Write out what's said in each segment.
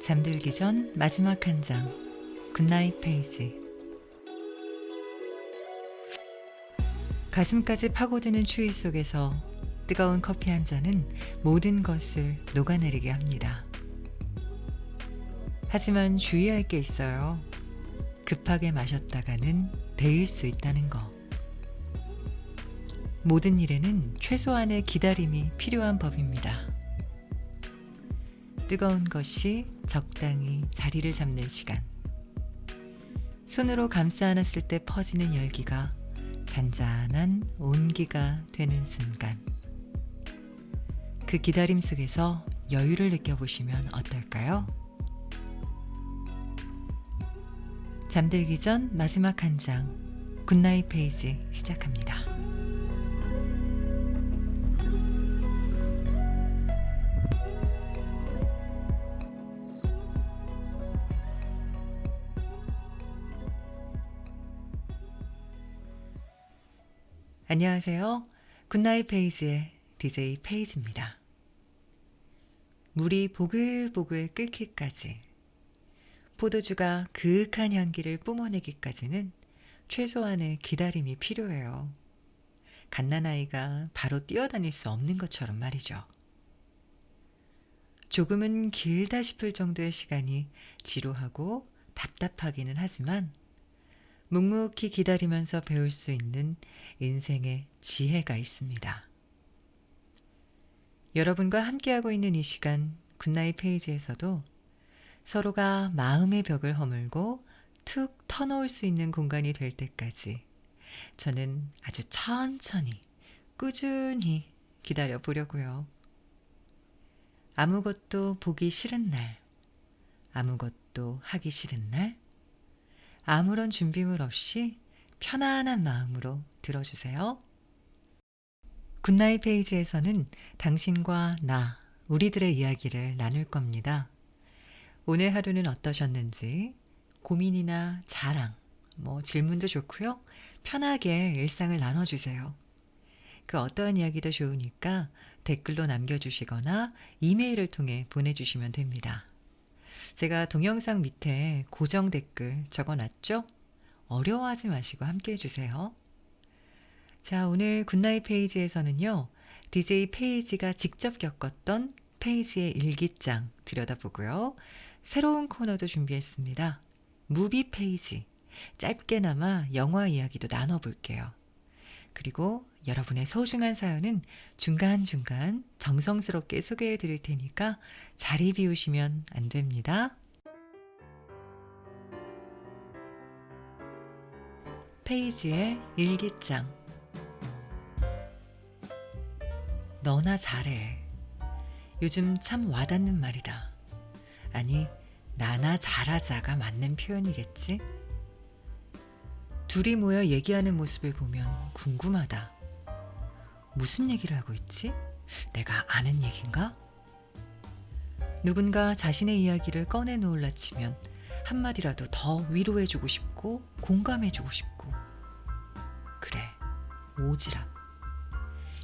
잠들기 전 마지막 한 장, 굿나잇 페이지. 가슴까지 파고드는 추위 속에서 뜨거운 커피 한 잔은 모든 것을 녹아내리게 합니다. 하지만 주의할 게 있어요. 급하게 마셨다가는 데일 수 있다는 거. 모든 일에는 최소한의 기다림이 필요한 법입니다. 뜨거운 것이 적당히 자리를 잡는 시간. 손으로 감싸 안았을 때 퍼지는 열기가 잔잔한 온기가 되는 순간. 그 기다림 속에서 여유를 느껴보시면 어떨까요? 잠들기 전 마지막 한 장, 굿나잇 페이지 시작합니다. 안녕하세요. 굿나잇 페이지의 DJ 페이지입니다. 물이 보글보글 끓기까지, 포도주가 그윽한 향기를 뿜어내기까지는 최소한의 기다림이 필요해요. 갓난아이가 바로 뛰어다닐 수 없는 것처럼 말이죠. 조금은 길다 싶을 정도의 시간이 지루하고 답답하기는 하지만 묵묵히 기다리면서 배울 수 있는 인생의 지혜가 있습니다. 여러분과 함께하고 있는 이 시간 굿나잇 페이지에서도 서로가 마음의 벽을 허물고 툭 터놓을 수 있는 공간이 될 때까지 저는 아주 천천히 꾸준히 기다려 보려고요. 아무것도 보기 싫은 날, 아무것도 하기 싫은 날, 아무런 준비물 없이 편안한 마음으로 들어주세요. 굿나잇 페이지에서는 당신과 나, 우리들의 이야기를 나눌 겁니다. 오늘 하루는 어떠셨는지 고민이나 자랑, 질문도 좋고요. 편하게 일상을 나눠주세요. 그 어떠한 이야기도 좋으니까 댓글로 남겨주시거나 이메일을 통해 보내주시면 됩니다. 제가 동영상 밑에 고정 댓글 적어놨죠? 어려워하지 마시고 함께 해주세요. 자, 오늘 굿나잇 페이지에서는요, DJ 페이지가 직접 겪었던 페이지의 일기장 들여다보고요. 새로운 코너도 준비했습니다. 무비 페이지, 짧게나마 영화 이야기도 나눠볼게요. 그리고 여러분의 소중한 사연은 중간중간 정성스럽게 소개해 드릴 테니까 자리 비우시면 안 됩니다. 페이지의 일기장. 너나 잘해. 요즘 참 와닿는 말이다. 아니, 나나 잘하자가 맞는 표현이겠지? 둘이 모여 얘기하는 모습을 보면 궁금하다. 무슨 얘기를 하고 있지? 내가 아는 얘긴가? 누군가 자신의 이야기를 꺼내놓으려 치면 한마디라도 더 위로해주고 싶고 공감해주고 싶고. 그래, 오지랖.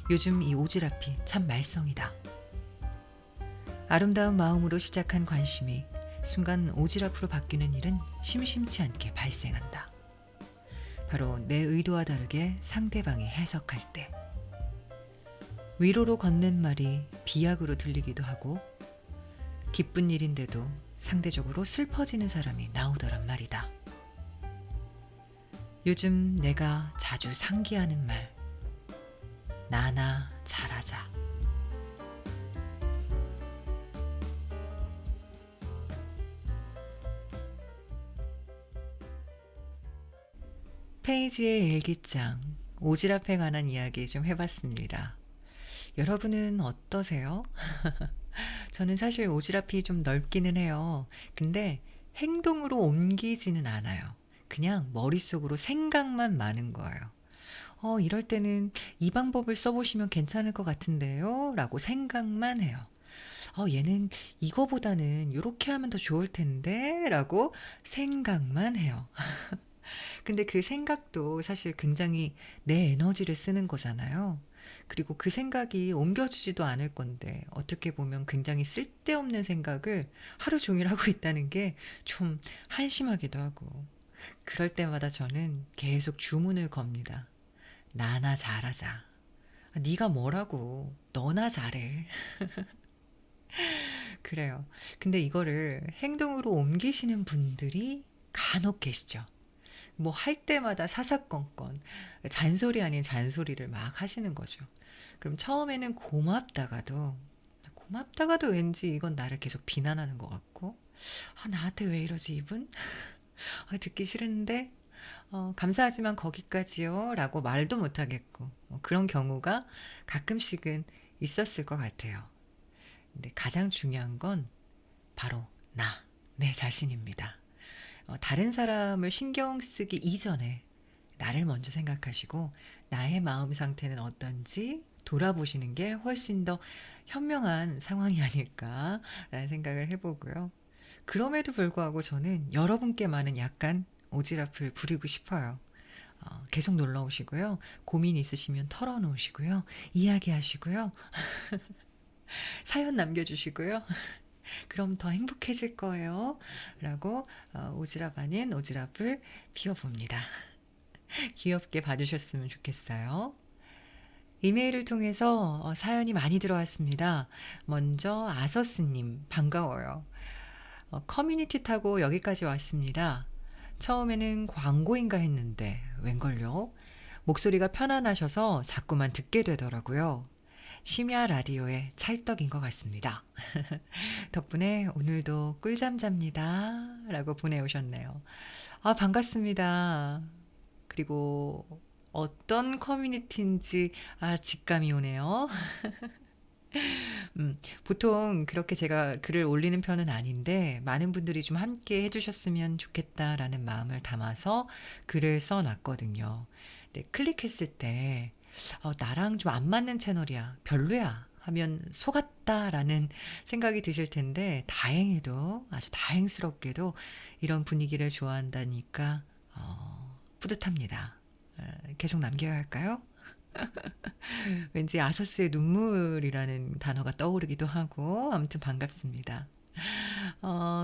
요즘 이 오지랖이 참 말썽이다. 아름다운 마음으로 시작한 관심이 순간 오지랖으로 바뀌는 일은 심심치 않게 발생한다. 바로 내 의도와 다르게 상대방이 해석할 때. 위로로 건넨 말이 비약으로 들리기도 하고 기쁜 일인데도 상대적으로 슬퍼지는 사람이 나오더란 말이다. 요즘 내가 자주 상기하는 말, 나나 잘하자. 페이지의 일기장, 오지랖에 관한 이야기 좀 해봤습니다. 여러분은 어떠세요? 저는 사실 오지랖이 좀 넓기는 해요. 근데 행동으로 옮기지는 않아요. 그냥 머릿속으로 생각만 많은 거예요. 이럴 때는 이 방법을 써보시면 괜찮을 것 같은데요? 라고 생각만 해요. 얘는 이거보다는 이렇게 하면 더 좋을 텐데? 라고 생각만 해요. 근데 그 생각도 사실 굉장히 내 에너지를 쓰는 거잖아요. 그리고 그 생각이 옮겨지지도 않을 건데 어떻게 보면 굉장히 쓸데없는 생각을 하루 종일 하고 있다는 게 좀 한심하기도 하고 그럴 때마다 저는 계속 주문을 겁니다. 나나 잘하자. 네가 뭐라고 너나 잘해. 그래요. 근데 이거를 행동으로 옮기시는 분들이 간혹 계시죠. 뭐 할 때마다 사사건건 잔소리 아닌 잔소리를 막 하시는 거죠. 그럼 처음에는 고맙다가도 왠지 이건 나를 계속 비난하는 것 같고 나한테 왜 이러지 이분? 듣기 싫은데 감사하지만 거기까지요 라고 말도 못하겠고 그런 경우가 가끔씩은 있었을 것 같아요. 근데 가장 중요한 건 바로 내 자신입니다. 다른 사람을 신경 쓰기 이전에 나를 먼저 생각하시고 나의 마음 상태는 어떤지 돌아보시는 게 훨씬 더 현명한 상황이 아닐까라는 생각을 해보고요. 그럼에도 불구하고 저는 여러분께만은 약간 오지랖을 부리고 싶어요. 계속 놀러 오시고요. 고민 있으시면 털어놓으시고요. 이야기하시고요. 사연 남겨주시고요. 그럼 더 행복해질 거예요. 라고 오지랖 아닌 오지랖을 피워봅니다. 귀엽게 봐주셨으면 좋겠어요. 이메일을 통해서 사연이 많이 들어왔습니다. 먼저 아서스님 반가워요. 커뮤니티 타고 여기까지 왔습니다. 처음에는 광고인가 했는데 웬걸요? 목소리가 편안하셔서 자꾸만 듣게 되더라고요. 심야 라디오의 찰떡인 것 같습니다. 덕분에 오늘도 꿀잠 잡니다. 라고 보내오셨네요. 반갑습니다. 그리고 어떤 커뮤니티인지 직감이 오네요. 보통 그렇게 제가 글을 올리는 편은 아닌데 많은 분들이 좀 함께 해주셨으면 좋겠다라는 마음을 담아서 글을 써놨거든요. 근데 클릭했을 때 나랑 좀 안 맞는 채널이야, 별로야 하면 속았다라는 생각이 드실 텐데 다행히도 아주 다행스럽게도 이런 분위기를 좋아한다니까 뿌듯합니다. 계속 남겨야 할까요? 왠지 아서스의 눈물이라는 단어가 떠오르기도 하고 아무튼 반갑습니다.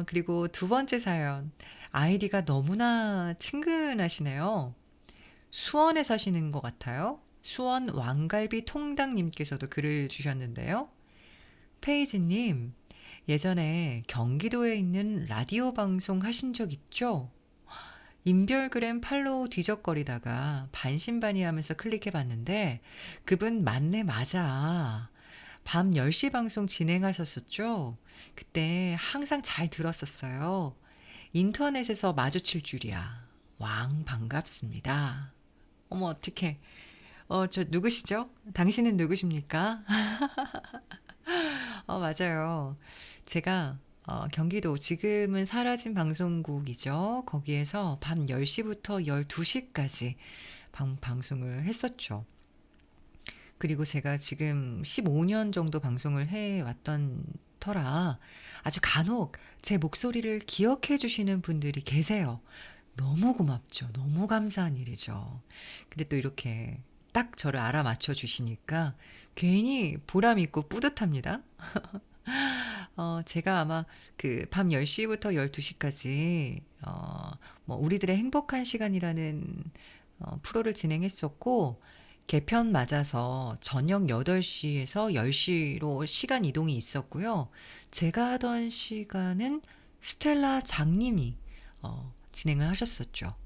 그리고 두 번째 사연 아이디가 너무나 친근하시네요. 수원에 사시는 것 같아요. 수원 왕갈비 통닭님께서도 글을 주셨는데요. 페이지님, 예전에 경기도에 있는 라디오 방송 하신 적 있죠? 인별그램 팔로우 뒤적거리다가 반신반의하면서 클릭해봤는데 그분 맞네 맞아. 밤 10시 방송 진행하셨었죠? 그때 항상 잘 들었었어요. 인터넷에서 마주칠 줄이야. 왕 반갑습니다. 어머 어떡해. 저 누구시죠? 당신은 누구십니까? 맞아요. 제가 경기도 지금은 사라진 방송국이죠. 거기에서 밤 10시부터 12시까지 방송을 했었죠. 그리고 제가 지금 15년 정도 방송을 해왔던 터라 아주 간혹 제 목소리를 기억해 주시는 분들이 계세요. 너무 고맙죠. 너무 감사한 일이죠. 근데 또 이렇게 딱 저를 알아맞혀 주시니까 괜히 보람 있고 뿌듯합니다. 제가 아마 그 밤 10시부터 12시까지 뭐 우리들의 행복한 시간이라는 프로를 진행했었고 개편 맞아서 저녁 8시에서 10시로 시간 이동이 있었고요. 제가 하던 시간은 스텔라 장님이 진행을 하셨었죠.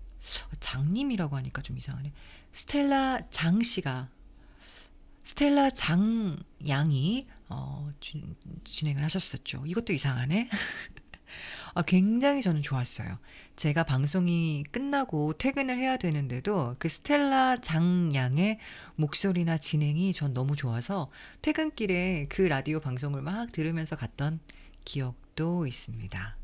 장님이라고 하니까 좀 이상하네. 스텔라 장 양이 진행을 하셨었죠. 이것도 이상하네. 굉장히 저는 좋았어요. 제가 방송이 끝나고 퇴근을 해야 되는데도 그 스텔라 장 양의 목소리나 진행이 전 너무 좋아서 퇴근길에 그 라디오 방송을 막 들으면서 갔던 기억도 있습니다.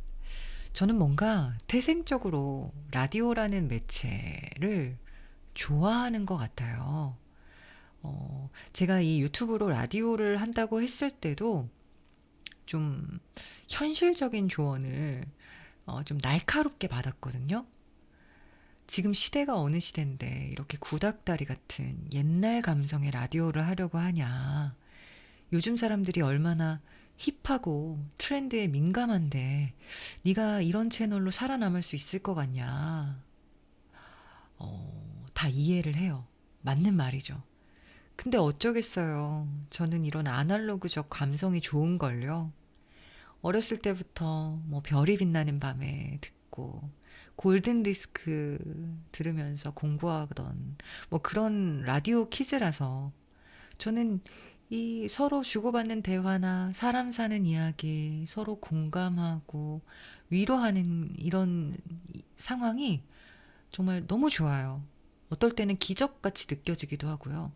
저는 뭔가 태생적으로 라디오라는 매체를 좋아하는 것 같아요. 제가 이 유튜브로 라디오를 한다고 했을 때도 좀 현실적인 조언을 좀 날카롭게 받았거든요. 지금 시대가 어느 시대인데 이렇게 구닥다리 같은 옛날 감성의 라디오를 하려고 하냐. 요즘 사람들이 얼마나 힙하고 트렌드에 민감한데 네가 이런 채널로 살아남을 수 있을 것 같냐. 다 이해를 해요. 맞는 말이죠. 근데 어쩌겠어요. 저는 이런 아날로그적 감성이 좋은걸요. 어렸을 때부터 뭐 별이 빛나는 밤에 듣고 골든 디스크 들으면서 공부하던 뭐 그런 라디오 키즈라서 저는 이 서로 주고받는 대화나 사람 사는 이야기 서로 공감하고 위로하는 이런 상황이 정말 너무 좋아요. 어떨 때는 기적같이 느껴지기도 하고요.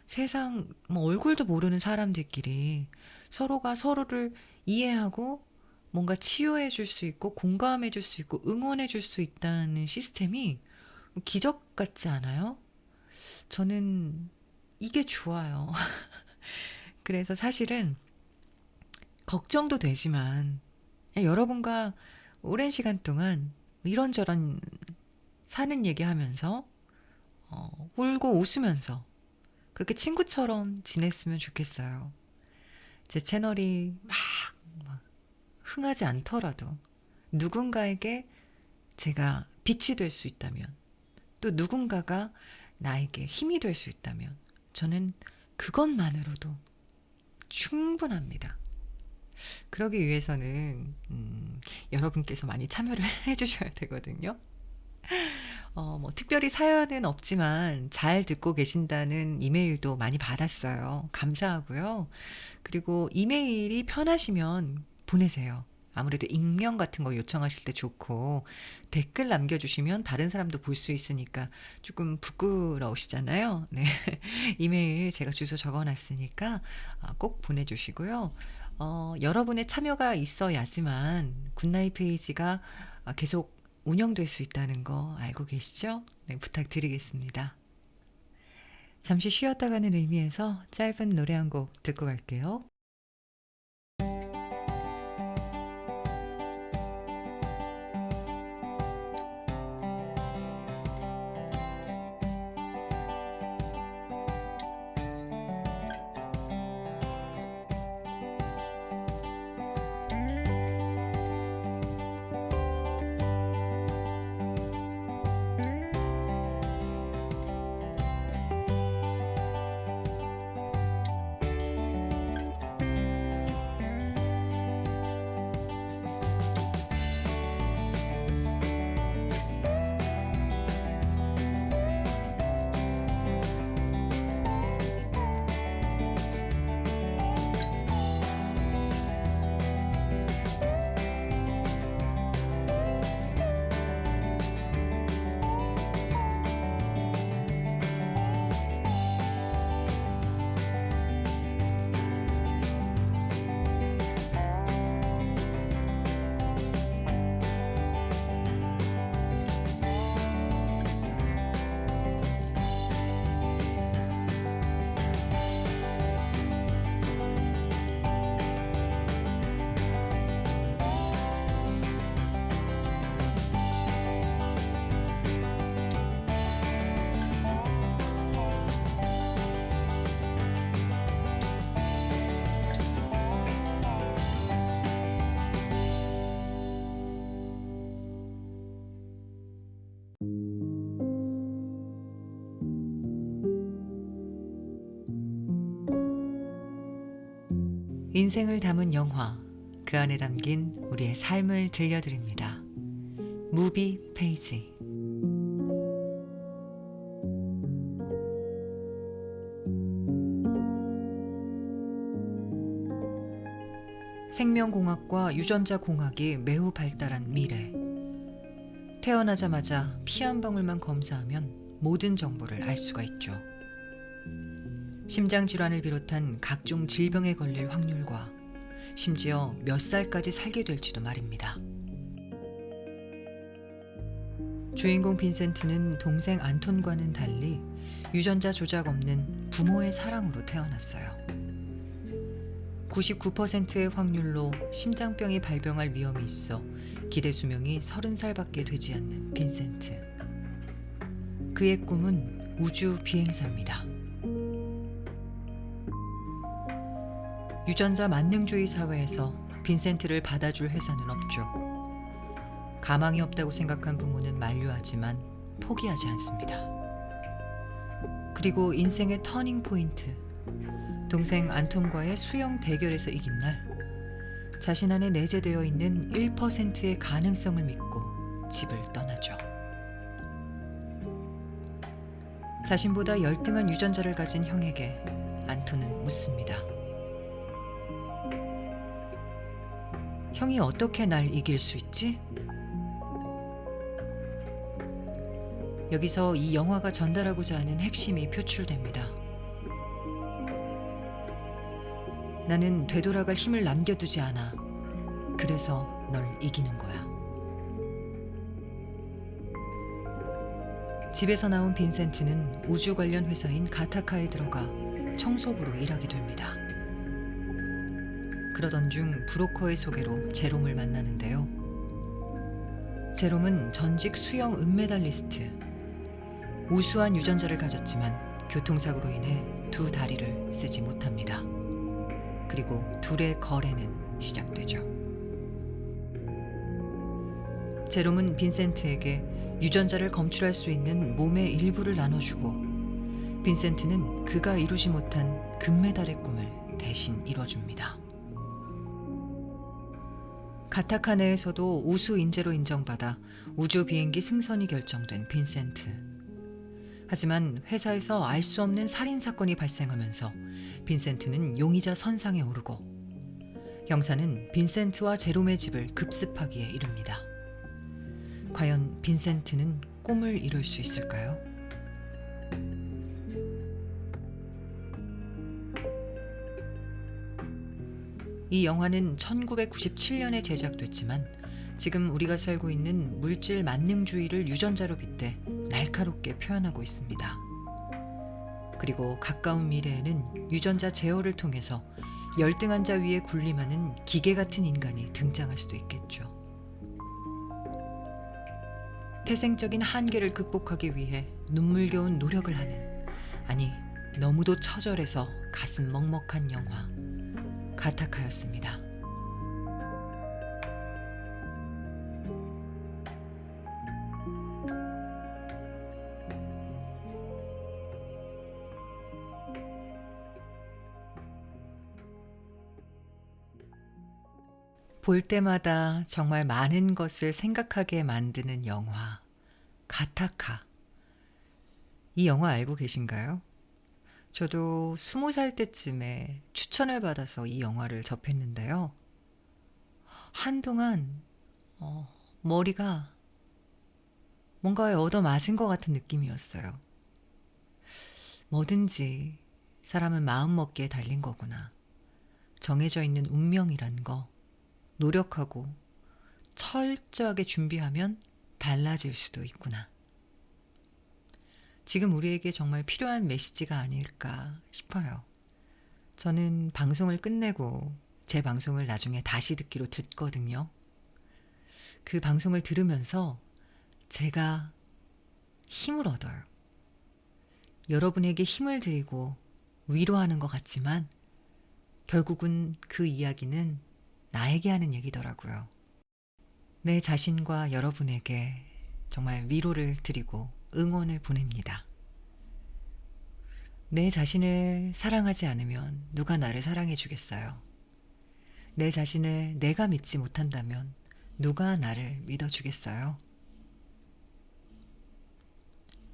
세상 뭐 얼굴도 모르는 사람들끼리 서로가 서로를 이해하고 뭔가 치유해 줄 수 있고 공감해 줄 수 있고 응원해 줄 수 있다는 시스템이 기적 같지 않아요? 저는 이게 좋아요. 그래서 사실은 걱정도 되지만 여러분과 오랜 시간 동안 이런저런 사는 얘기하면서 울고 웃으면서 그렇게 친구처럼 지냈으면 좋겠어요. 제 채널이 막 흥하지 않더라도 누군가에게 제가 빛이 될 수 있다면 또 누군가가 나에게 힘이 될 수 있다면 저는 그것만으로도 충분합니다. 그러기 위해서는 여러분께서 많이 참여를 해주셔야 되거든요. 뭐 특별히 사연은 없지만 잘 듣고 계신다는 이메일도 많이 받았어요. 감사하고요. 그리고 이메일이 편하시면 보내세요. 아무래도 익명 같은 거 요청하실 때 좋고 댓글 남겨주시면 다른 사람도 볼 수 있으니까 조금 부끄러우시잖아요. 네. 이메일 제가 주소 적어놨으니까 꼭 보내주시고요. 여러분의 참여가 있어야지만 굿나잇 페이지가 계속 운영될 수 있다는 거 알고 계시죠? 네, 부탁드리겠습니다. 잠시 쉬었다 가는 의미에서 짧은 노래 한 곡 듣고 갈게요. 인생을 담은 영화, 그 안에 담긴 우리의 삶을 들려드립니다. 무비 페이지. 생명공학과 유전자공학이 매우 발달한 미래. 태어나자마자 피 한 방울만 검사하면 모든 정보를 알 수가 있죠. 심장질환을 비롯한 각종 질병에 걸릴 확률과 심지어 몇 살까지 살게 될지도 말입니다. 주인공 빈센트는 동생 안톤과는 달리 유전자 조작 없는 부모의 사랑으로 태어났어요. 99%의 확률로 심장병이 발병할 위험이 있어 기대 수명이 30살밖에 되지 않는 빈센트. 그의 꿈은 우주 비행사입니다. 유전자 만능주의 사회에서 빈센트를 받아줄 회사는 없죠. 가망이 없다고 생각한 부모는 만류하지만 포기하지 않습니다. 그리고 인생의 터닝 포인트, 동생 안톤과의 수영 대결에서 이긴 날, 자신 안에 내재되어 있는 1%의 가능성을 믿고 집을 떠나죠. 자신보다 열등한 유전자를 가진 형에게 안톤은 묻습니다. 형이 어떻게 날 이길 수 있지? 여기서 이 영화가 전달하고자 하는 핵심이 표출됩니다. 나는 되돌아갈 힘을 남겨두지 않아. 그래서 널 이기는 거야. 집에서 나온 빈센트는 우주 관련 회사인 가타카에 들어가 청소부로 일하게 됩니다. 그러던 중 브로커의 소개로 제롬을 만나는데요. 제롬은 전직 수영 은메달리스트. 우수한 유전자를 가졌지만 교통사고로 인해 두 다리를 쓰지 못합니다. 그리고 둘의 거래는 시작되죠. 제롬은 빈센트에게 유전자를 검출할 수 있는 몸의 일부를 나눠주고 빈센트는 그가 이루지 못한 금메달의 꿈을 대신 이뤄줍니다. 가타카 내에서도 우수 인재로 인정받아 우주 비행기 승선이 결정된 빈센트. 하지만 회사에서 알 수 없는 살인사건이 발생하면서 빈센트는 용의자 선상에 오르고 형사는 빈센트와 제롬의 집을 급습하기에 이릅니다. 과연 빈센트는 꿈을 이룰 수 있을까요? 이 영화는 1997년에 제작됐지만 지금 우리가 살고 있는 물질 만능주의를 유전자로 빗대 날카롭게 표현하고 있습니다. 그리고 가까운 미래에는 유전자 제어를 통해서 열등한 자 위에 군림하는 기계 같은 인간이 등장할 수도 있겠죠. 태생적인 한계를 극복하기 위해 눈물겨운 노력을 하는, 아니 너무도 처절해서 가슴 먹먹한 영화 가타카였습니다. 볼 때마다 정말 많은 것을 생각하게 만드는 영화 가타카. 이 영화 알고 계신가요? 저도 20살 때쯤에 추천을 받아서 이 영화를 접했는데요. 한동안 머리가 뭔가에 얻어맞은 것 같은 느낌이었어요. 뭐든지 사람은 마음먹기에 달린 거구나. 정해져 있는 운명이란 거. 노력하고 철저하게 준비하면 달라질 수도 있구나. 지금 우리에게 정말 필요한 메시지가 아닐까 싶어요. 저는 방송을 끝내고 제 방송을 나중에 다시 듣기로 듣거든요. 그 방송을 들으면서 제가 힘을 얻어요. 여러분에게 힘을 드리고 위로하는 것 같지만 결국은 그 이야기는 나에게 하는 얘기더라고요. 내 자신과 여러분에게 정말 위로를 드리고 응원을 보냅니다. 내 자신을 사랑하지 않으면 누가 나를 사랑해 주겠어요? 내 자신을 내가 믿지 못한다면 누가 나를 믿어주겠어요?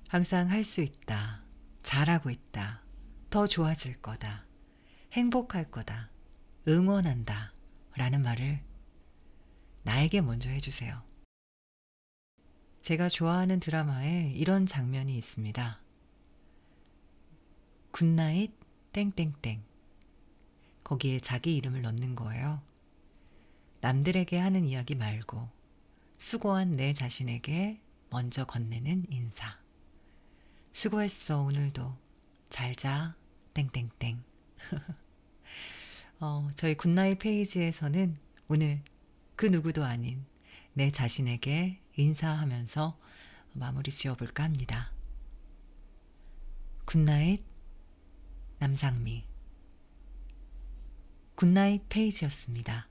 항상 할 수 있다, 잘하고 있다, 더 좋아질 거다, 행복할 거다, 응원한다 라는 말을 나에게 먼저 해주세요. 제가 좋아하는 드라마에 이런 장면이 있습니다. 굿나잇 땡땡땡. 거기에 자기 이름을 넣는 거예요. 남들에게 하는 이야기 말고 수고한 내 자신에게 먼저 건네는 인사. 수고했어 오늘도. 잘 자 땡땡땡. 저희 굿나잇 페이지에서는 오늘 그 누구도 아닌 내 자신에게 인사하면서 마무리 지어볼까 합니다. 굿나잇 남상미. 굿나잇 페이지였습니다.